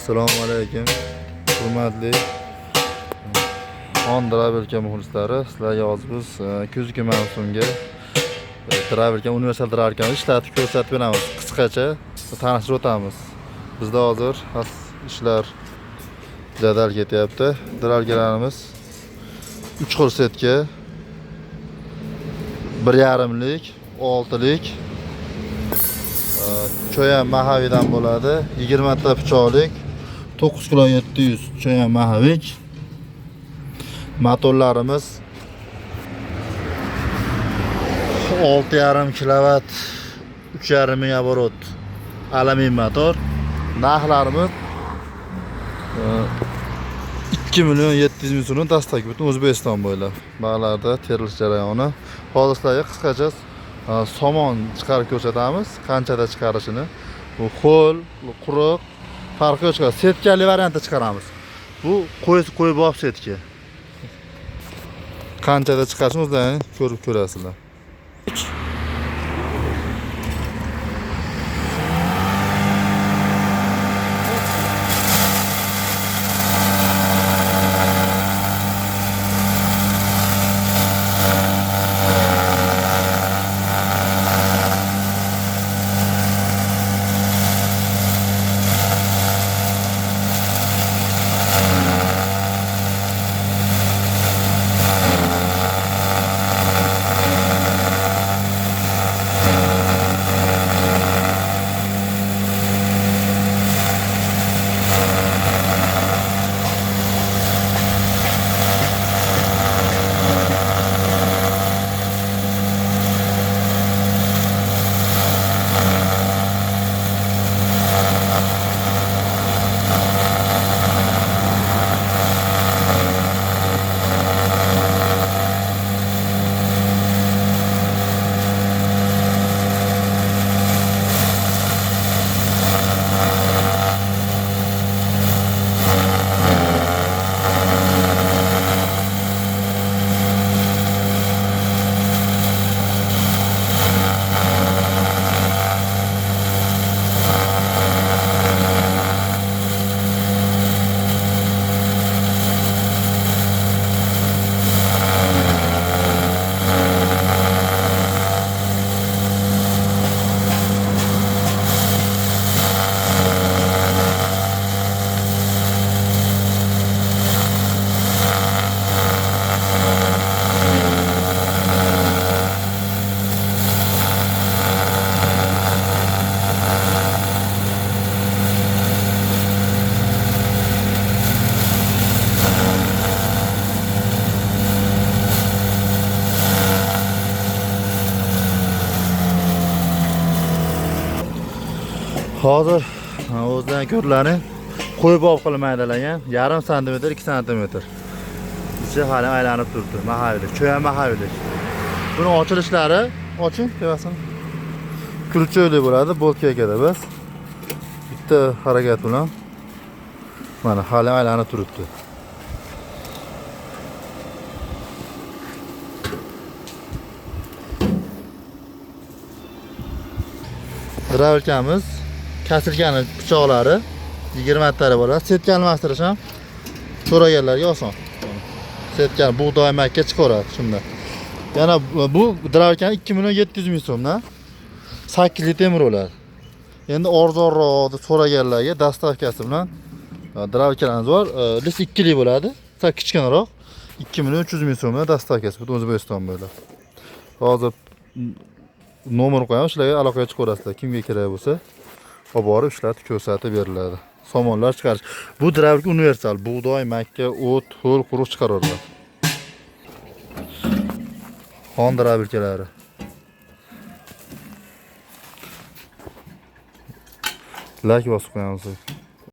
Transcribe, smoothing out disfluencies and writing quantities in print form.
Assalomu alaykum. Hurmatli Travelka muxlislari, sizlarga hozir biz kuzgi mavsumga Travelka universal Travelkani ishlatib ko'rsatib beramiz. Qisqacha tanishtirib o'tamiz. Bizda hozir ishlar jadal ketyapti. Travelkalarimiz 3 xil setga 1,5lik, 6lik cho'yan mahavidan bo'ladi. 20 ta pichoqlik 9 kilo 700 cho'yan mahavik. Motorlarimiz 6,5 kilovat 3,5 ming оборот alyumin motor. Narxlarimiz 2 million 700 ming so'mdan dastak butun O'zbekiston bo'ylab. Ba'larda terilish jarayoni. Hozir sizlarga qisqacha somon chiqarib ko'rsatamiz, qanchada chiqarishini. Bu ho'l, quruq farqi yo'q chiqadi. Setkali variantda chiqaramiz. Bu qo'yib olib setka. Qanchada chiqarishini o'zlaringiz ko'rib ko'rasizlar. Hozir o'zidan ko'rlaring qo'yib olib qilmaydilar, 1,5 santimetr, 2 santimetr. Ichi hali aylanib turibdi, mahavilik, cho'yan mahavilik. Buni ochilishlari, oching, tevasini. Kulcho'li bo'ladi, boltga ekadi biz. Bitta harakat bilan mana hali aylanib turibdi. Travelkamiz kasilgan pichoqlari 20 tali bo'ladi. Setka almashtirish ham so'raganlarga oson. Setka bug'doy makka chiqaradi shunda. Yana bu Travelkani 2 million 700 ming so'mdan 8 li temir bo'ladi. Endi arzonroq so'raganlarga dastavkasi bilan Travelkalarimiz bor. Lis 2 li bo'ladi. Sal kichkinaroq 2 million 300 ming so'mdan dastavkasi butun O'zbekiston bo'ylab. Hozir nomer qo'yamiz, shularga aloqaga chiqarasizlar. Kimga kerak bo'lsa olib borib ishlatib ko'rsatib beriladi. Somonlar chiqarish. Bu Travelka universal, bug'doy, makka, o't, ho'l, quruq chiqaradilar. Travelkalari. Like bosib qo'yamiz.